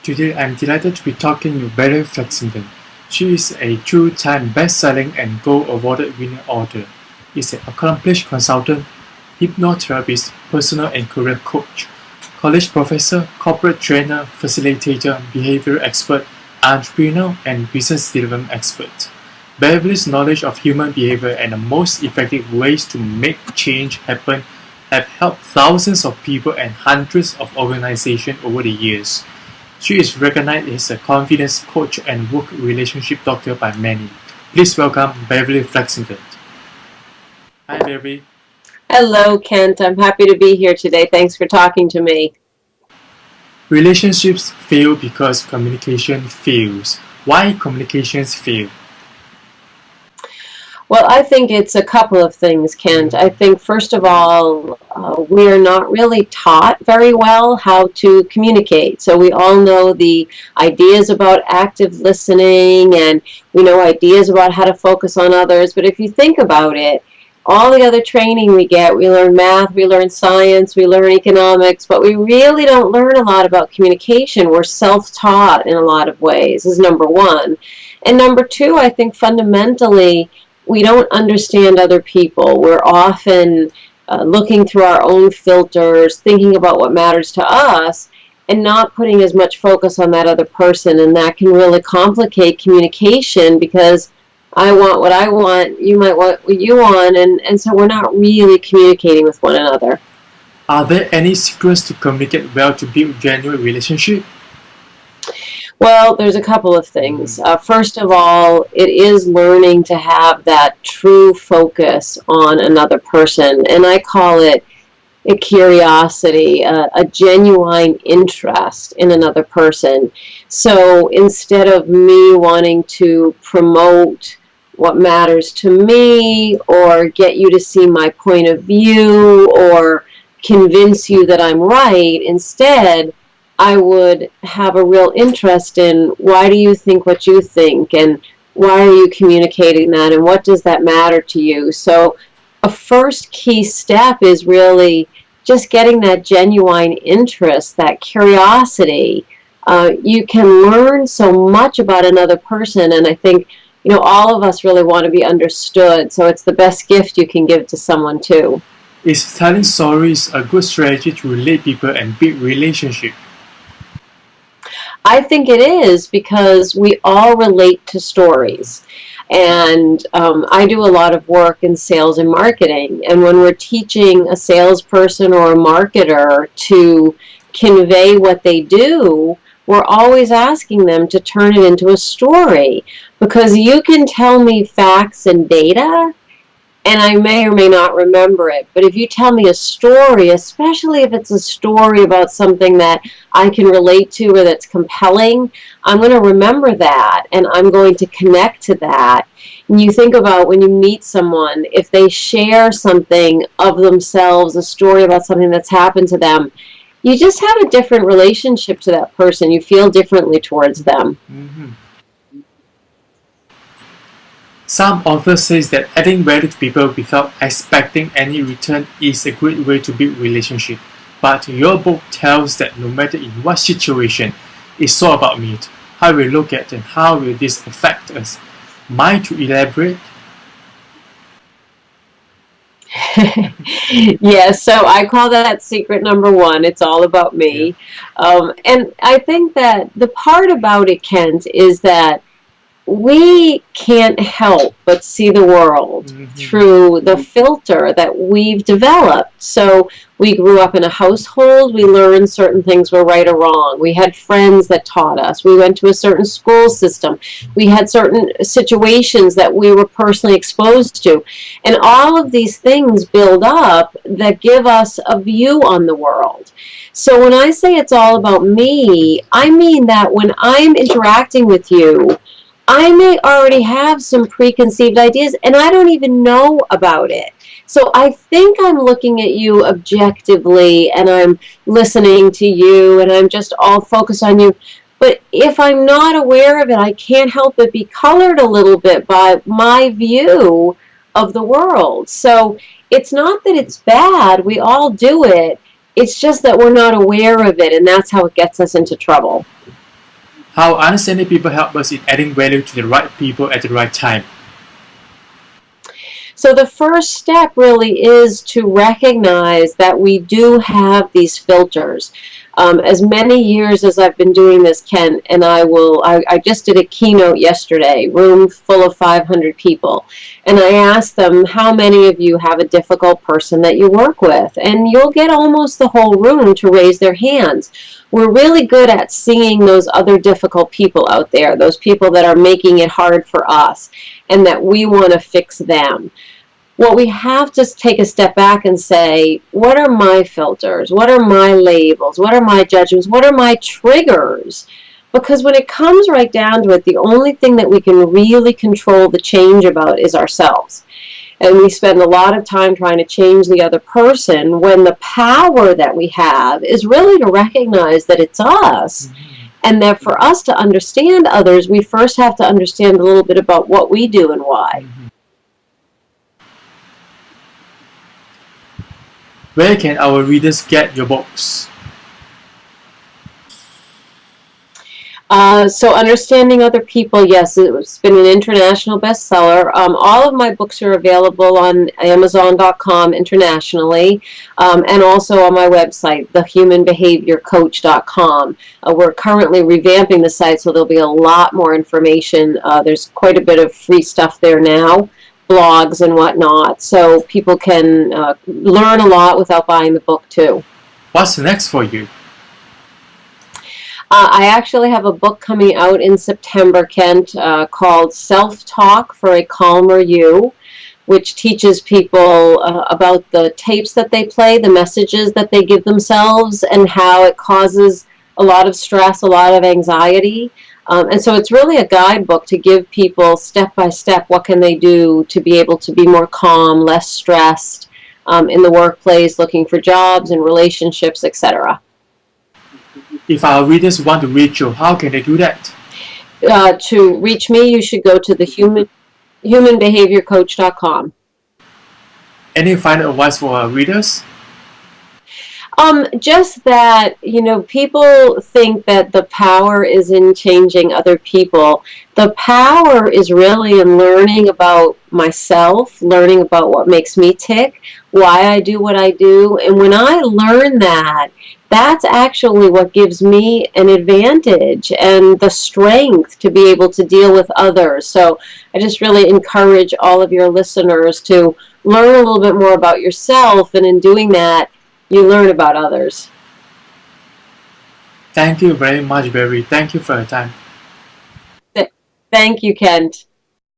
Today I'm delighted to be talking with Beverly Flaxington. She is a two-time best-selling and gold awarded winning author, is an accomplished consultant, hypnotherapist, personal and career coach, college professor, corporate trainer, facilitator, behavioral expert, entrepreneur, and business development expert. Beverly's knowledge of human behavior and the most effective ways to make change happen have helped thousands of people and hundreds of organizations over the years. She is recognized as a confidence coach and work relationship doctor by many. Please welcome Beverly Flaxington. Hi, Beverly. Hello, Kent. I'm happy to be here today. Thanks for talking to me. Relationships fail because communication fails. Why communications fail? Well, I think it's a couple of things, Kent. I think, first of all, we are not really taught very well how to communicate. So we all know the ideas about active listening, and we know ideas about how to focus on others. But if you think about it, all the other training we get, we learn math, we learn science, we learn economics, but we really don't learn a lot about communication. We're self-taught in a lot of ways, is number one. And number two, I think fundamentally, we don't understand other people. We're often looking through our own filters, thinking about what matters to us, and not putting as much focus on that other person. And that can really complicate communication because I want what I want, you might want what you want, and so we're not really communicating with one another. Are there any secrets to communicate well to build genuine relationship? Well, there's a couple of things. First of all, it is learning to have that true focus on another person, and I call it a curiosity, a genuine interest in another person. So instead of me wanting to promote what matters to me or get you to see my point of view or convince you that I'm right, instead I would have a real interest in why do you think what you think, and why are you communicating that, and what does that matter to you. So a first key step is really just getting that genuine interest, that curiosity. You can learn so much about another person, and I think all of us really want to be understood, so it's the best gift you can give to someone too. Is telling stories a good strategy to relate people and build relationship? I think it is, because we all relate to stories. And I do a lot of work in sales and marketing. And when we're teaching a salesperson or a marketer to convey what they do, we're always asking them to turn it into a story. Because you can tell me facts and data, and I may or may not remember it. But if you tell me a story, especially if it's a story about something that I can relate to or that's compelling, I'm going to remember that, and I'm going to connect to that. And you think about when you meet someone, if they share something of themselves, a story about something that's happened to them, you just have a different relationship to that person. You feel differently towards them. Mm-hmm. Some authors say that adding value to people without expecting any return is a great way to build relationship. But your book tells that no matter in what situation, it's all about me. How we look at and how will this affect us? Mind to elaborate? Yes, so I call that secret number one. It's all about me. Yeah. And I think that the part about it, Kent, is that we can't help but see the world through the filter that we've developed. So we grew up in a household, we learned certain things were right or wrong. We had friends that taught us. We went to a certain school system. We had certain situations that we were personally exposed to. And all of these things build up that give us a view on the world. So when I say it's all about me, I mean that when I'm interacting with you, I may already have some preconceived ideas, and I don't even know about it. So I think I'm looking at you objectively, and I'm listening to you, and I'm just all focused on you. But if I'm not aware of it, I can't help but be colored a little bit by my view of the world. So it's not that it's bad. We all do it. It's just that we're not aware of it, and that's how it gets us into trouble. How understanding people help us in adding value to the right people at the right time? So the first step really is to recognize that we do have these filters. As many years as I've been doing this, Ken, and I just did a keynote yesterday, room full of 500 people, and I asked them, how many of you have a difficult person that you work with? And you'll get almost the whole room to raise their hands. We're really good at seeing those other difficult people out there, those people that are making it hard for us, and that we want to fix them. What we have to take a step back and say, what are my filters? What are my labels? What are my judgments? What are my triggers? Because when it comes right down to it, the only thing that we can really control the change about is ourselves. And we spend a lot of time trying to change the other person when the power that we have is really to recognize that it's us. And that for us to understand others, we first have to understand a little bit about what we do and why. Where can our readers get your books? So Understanding Other People, yes, it's been an international bestseller. All of my books are available on Amazon.com internationally, and also on my website, thehumanbehaviorcoach.com. We're currently revamping the site, so there'll be a lot more information. There's quite a bit of free stuff there now, blogs and whatnot, so people can learn a lot without buying the book too. What's next for you? I actually have a book coming out in September, Kent, called Self-Talk for a Calmer You, which teaches people about the tapes that they play, the messages that they give themselves, and how it causes a lot of stress, a lot of anxiety. And so it's really a guidebook to give people step by step what can they do to be able to be more calm, less stressed in the workplace, looking for jobs and relationships, etc. If our readers want to reach you, how can they do that? To reach me, you should go to the humanbehaviorcoach.com. Any final advice for our readers? Just that, people think that the power is in changing other people. The power is really in learning about myself, learning about what makes me tick, why I do what I do. And when I learn that, that's actually what gives me an advantage and the strength to be able to deal with others. So I just really encourage all of your listeners to learn a little bit more about yourself, and in doing that, you learn about others. Thank you very much, Beverly. Thank you for your time. Thank you, Kent.